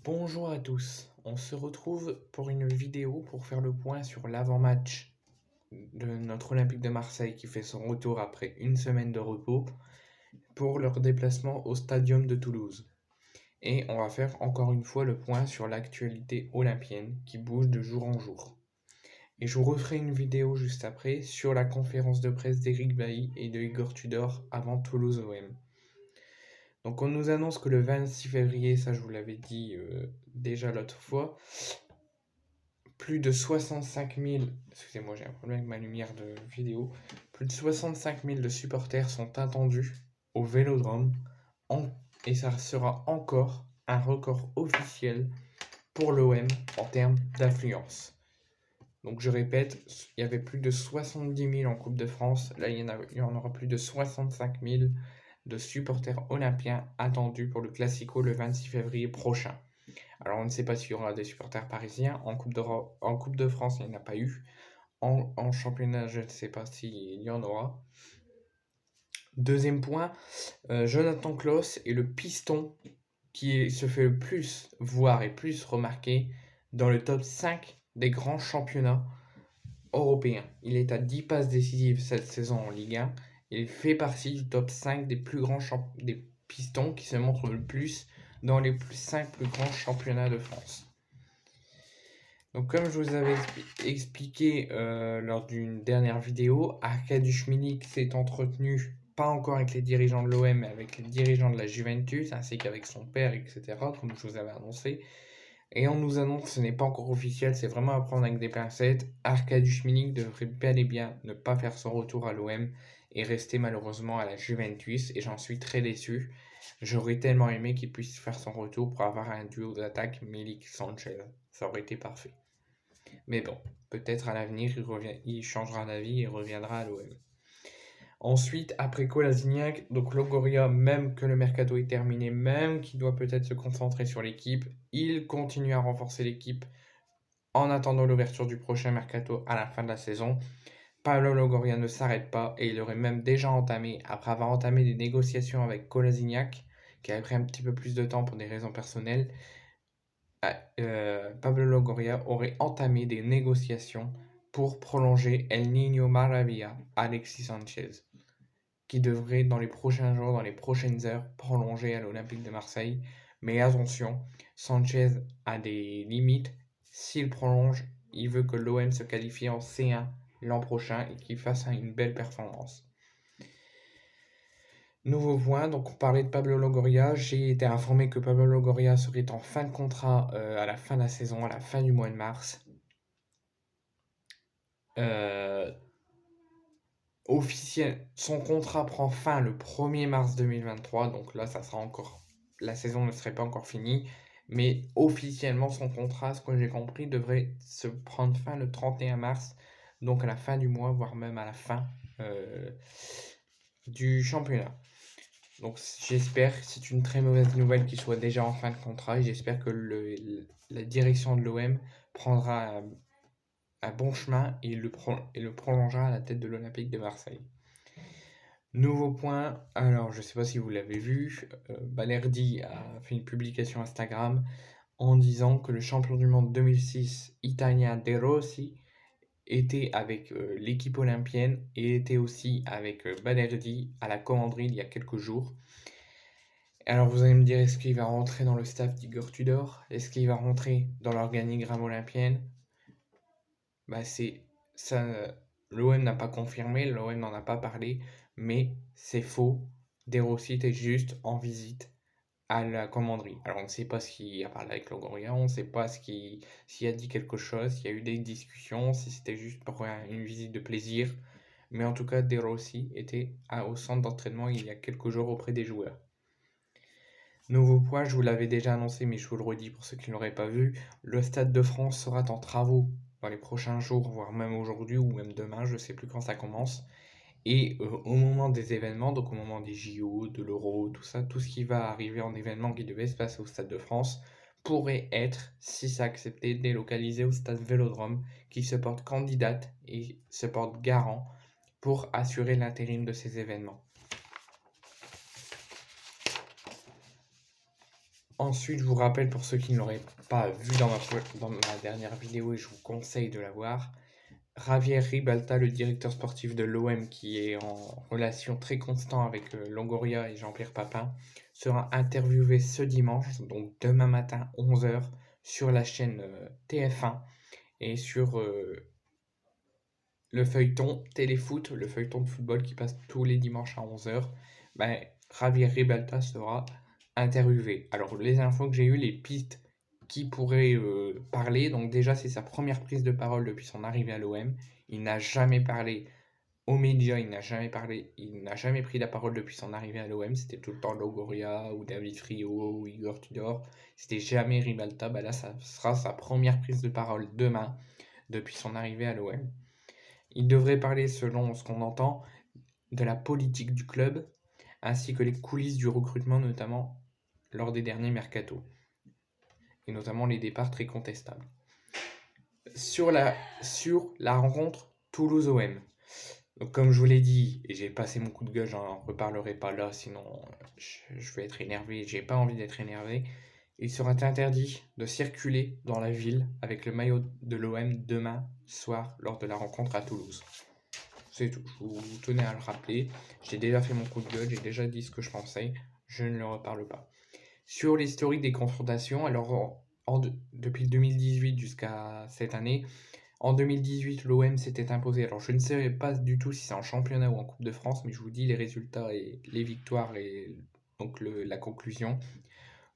Bonjour à tous, on se retrouve pour une vidéo pour faire le point sur l'avant-match de notre Olympique de Marseille qui fait son retour après une semaine de repos pour leur déplacement au Stadium de Toulouse. Et on va faire encore une fois le point sur l'actualité olympienne qui bouge de jour en jour. Et je vous referai une vidéo juste après sur la conférence de presse d'Eric Bailly et de Igor Tudor avant Toulouse OM. Donc on nous annonce que le 26 février, ça je vous l'avais dit déjà l'autre fois, plus de 65 000, excusez-moi j'ai un problème avec ma lumière de vidéo, plus de 65 000 de supporters sont attendus au Vélodrome et ça sera encore un record officiel pour l'OM en termes d'affluence. Donc je répète, il y avait plus de 70 000 en Coupe de France, là il y en aura plus de 65 000 de supporters olympiens attendus pour le Classico le 26 février prochain. Alors, on ne sait pas s'il y aura des supporters parisiens. En Coupe de France, il n'y en a pas eu. En championnat, je ne sais pas s'il y en aura. Deuxième point, Jonathan Klaus est le piston qui se fait le plus voir et plus remarquer dans le top 5 des grands championnats européens. Il est à 10 passes décisives cette saison en Ligue 1. Il fait partie du top 5 des plus grands des pistons qui se montrent le plus dans les 5 plus grands championnats de France. Donc comme je vous avais expliqué lors d'une dernière vidéo, Arkadiusz Milik s'est entretenu, pas encore avec les dirigeants de l'OM, mais avec les dirigeants de la Juventus, ainsi qu'avec son père, etc., comme je vous avais annoncé. Et on nous annonce, ce n'est pas encore officiel, c'est vraiment à prendre avec des pincettes, Arkadiusz Milik devrait bel et bien ne pas faire son retour à l'OM et rester malheureusement à la Juventus, et j'en suis très déçu. J'aurais tellement aimé qu'il puisse faire son retour pour avoir un duo d'attaque Milik-Sanchez, ça aurait été parfait. Mais bon, peut-être à l'avenir, il changera d'avis et reviendra à l'OM. Ensuite, après Kolasinac, donc Longoria, même que le mercato est terminé, même qu'il doit peut-être se concentrer sur l'équipe, il continue à renforcer l'équipe en attendant l'ouverture du prochain mercato à la fin de la saison. Pablo Longoria ne s'arrête pas et il aurait même déjà entamé, après avoir entamé des négociations avec Kolasinac, qui avait pris un petit peu plus de temps pour des raisons personnelles, Pablo Longoria aurait entamé des négociations pour prolonger El Niño Maravilla, Alexis Sanchez, qui devrait dans les prochains jours, dans les prochaines heures, prolonger à l'Olympique de Marseille. Mais attention, Sanchez a des limites. S'il prolonge, il veut que l'OM se qualifie en C1 l'an prochain et qu'il fasse une belle performance. Nouveau point, donc on parlait de Pablo Longoria. J'ai été informé que Pablo Longoria serait en fin de contrat à la fin de la saison, à la fin du mois de mars. Son contrat prend fin le 1er mars 2023, donc là ça sera encore, la saison ne serait pas encore finie, mais officiellement son contrat, ce que j'ai compris, devrait se prendre fin le 31 mars, donc à la fin du mois, voire même à la fin du championnat. Donc j'espère, c'est une très mauvaise nouvelle qu'il soit déjà en fin de contrat, et j'espère que la direction de l'OM prendra un bon chemin et le prolongera à la tête de l'Olympique de Marseille. Nouveau point, alors je ne sais pas si vous l'avez vu, Balerdi a fait une publication Instagram en disant que le champion du monde 2006 italien De Rossi était avec l'équipe olympienne et était aussi avec Balerdi à la commanderie il y a quelques jours. Alors vous allez me dire, est-ce qu'il va rentrer dans le staff d'Igor Tudor? Est-ce qu'il va rentrer dans l'organigramme olympienne? L'OM n'a pas confirmé, l'OM n'en a pas parlé, mais c'est faux. De Rossi était juste en visite à la commanderie. Alors on ne sait pas s'il a parlé avec Longoria, on ne sait pas s'il a dit quelque chose, s'il y a eu des discussions, si c'était juste pour une visite de plaisir. Mais en tout cas, De Rossi était au centre d'entraînement il y a quelques jours auprès des joueurs. Nouveau point, je vous l'avais déjà annoncé, mais je vous le redis pour ceux qui ne l'auraient pas vu, le Stade de France sera en travaux dans les prochains jours, voire même aujourd'hui ou même demain, je ne sais plus quand ça commence. Et au moment des événements, donc au moment des JO, de l'Euro, tout ça, tout ce qui va arriver en événement qui devait se passer au Stade de France, pourrait être, si c'est accepté, délocalisé au Stade Vélodrome, qui se porte candidate et se porte garant pour assurer l'intérim de ces événements. Ensuite, je vous rappelle pour ceux qui ne l'auraient pas vu dans ma dernière vidéo et je vous conseille de la voir, Javier Ribalta, le directeur sportif de l'OM qui est en relation très constante avec Longoria et Jean-Pierre Papin, sera interviewé ce dimanche, donc demain matin 11h, sur la chaîne TF1 et sur le feuilleton Téléfoot, le feuilleton de football qui passe tous les dimanches à 11h. Ben, Javier Ribalta sera interviewé. Alors, les infos que j'ai eues, les pistes qui pourraient parler, donc déjà, c'est sa première prise de parole depuis son arrivée à l'OM. Il n'a jamais parlé aux médias, il n'a jamais pris la parole depuis son arrivée à l'OM. C'était tout le temps Longoria ou David Friot ou Igor Tudor. C'était jamais Ribalta. Ben là, ça sera sa première prise de parole demain depuis son arrivée à l'OM. Il devrait parler, selon ce qu'on entend, de la politique du club, ainsi que les coulisses du recrutement, notamment lors des derniers mercatos, et notamment les départs très contestables. Sur la rencontre Toulouse-OM, donc comme je vous l'ai dit, et j'ai passé mon coup de gueule, j'en reparlerai pas là, sinon je vais être énervé, j'ai pas envie d'être énervé. Il sera interdit de circuler dans la ville avec le maillot de l'OM demain soir lors de la rencontre à Toulouse. C'est tout, je vous tenais à le rappeler. J'ai déjà fait mon coup de gueule, j'ai déjà dit ce que je pensais, je ne le reparle pas. Sur l'historique des confrontations, alors depuis 2018 jusqu'à cette année, en 2018, l'OM s'était imposé. Alors je ne sais pas du tout si c'est en championnat ou en Coupe de France, mais je vous dis les résultats et les victoires et donc la conclusion.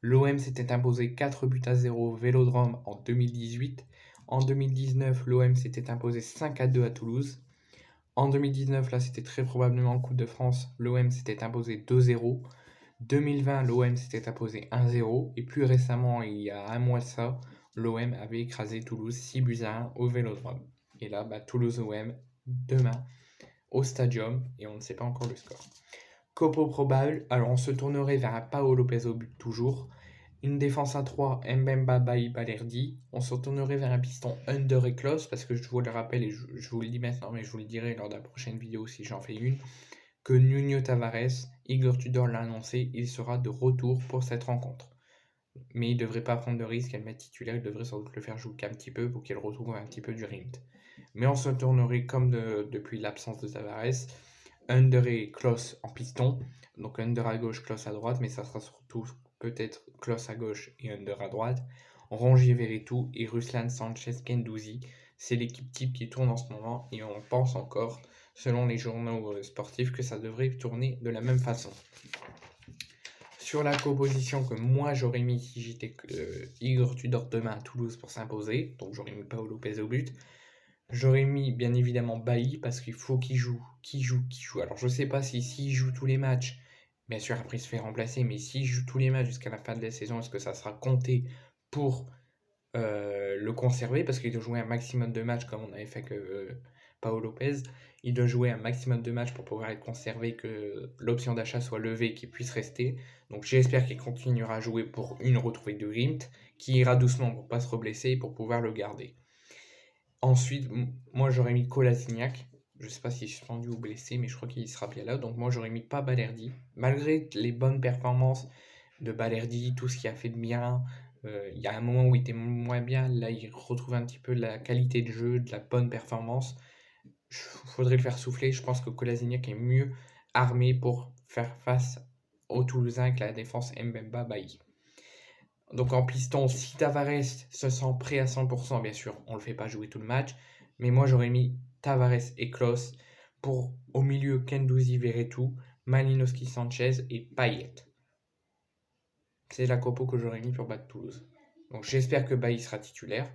L'OM s'était imposé 4 buts à 0 au Vélodrome en 2018. En 2019, l'OM s'était imposé 5 à 2 à Toulouse. En 2019, là c'était très probablement en Coupe de France, l'OM s'était imposé 2-0. 2020, l'OM s'était imposé 1-0. Et plus récemment, il y a un mois de ça, l'OM avait écrasé Toulouse 6 buts à 1 au Vélodrome. Et là, Toulouse-OM, demain, au Stadium, et on ne sait pas encore le score. Copo probable, alors on se tournerait vers un Paolo Lopez au but toujours. Une défense à 3, Mbemba, Bailly, Balerdi. On se tournerait vers un piston under et close, parce que je vous le rappelle, et je vous le dis maintenant, mais je vous le dirai lors de la prochaine vidéo si j'en fais une, que Nuno Tavares, Igor Tudor l'a annoncé, il sera de retour pour cette rencontre. Mais il ne devrait pas prendre de risque à le mettre titulaire, il devrait sans doute le faire jouer un petit peu pour qu'il retrouve un petit peu du rythme. Mais on se tournerait comme depuis l'absence de Tavares, under et Klose en piston, donc under à gauche, Klose à droite, mais ça sera surtout peut-être Klose à gauche et under à droite. Rongier Verretou et Ruslan Sanchez Guendouzi, c'est l'équipe type qui tourne en ce moment et on pense encore, selon les journaux sportifs, que ça devrait tourner de la même façon. Sur la composition que moi j'aurais mis si j'étais Igor Tudor demain à Toulouse pour s'imposer, donc j'aurais mis Paolo Lopez au but. J'aurais mis bien évidemment Bailly parce qu'il faut qu'il joue. Alors je sais pas s'il joue tous les matchs, bien sûr après il se fait remplacer, mais s'il joue tous les matchs jusqu'à la fin de la saison, est-ce que ça sera compté pour le conserver? Parce qu'il doit jouer un maximum de matchs comme on avait fait que Paolo Lopez. Il doit jouer un maximum de matchs pour pouvoir être conservé, que l'option d'achat soit levée et qu'il puisse rester. Donc j'espère qu'il continuera à jouer pour une retrouvée de Glimt, qui ira doucement pour pas se reblesser et pour pouvoir le garder. Ensuite, moi j'aurais mis Kolasinac. Je sais pas s'il est suspendu ou blessé, mais je crois qu'il sera bien là. Donc moi j'aurais mis pas Balerdi. Malgré les bonnes performances de Balerdi, tout ce qu'il a fait de bien, il y a un moment où il était moins bien. Là, il retrouve un petit peu la qualité de jeu, de la bonne performance. Il faudrait le faire souffler. Je pense que Kolasinac est mieux armé pour faire face aux Toulousains que la défense Mbemba Bailly. Donc en piston, si Tavares se sent prêt à 100%, bien sûr, on ne le fait pas jouer tout le match. Mais moi, j'aurais mis Tavares et Klose pour au milieu Guendouzi, Verretou, Malinowski, Sanchez et Payet. C'est la compo que j'aurais mis pour battre Toulouse. Donc j'espère que Bailly sera titulaire,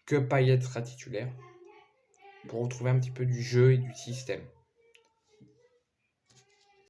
que Payet sera titulaire, pour retrouver un petit peu du jeu et du système.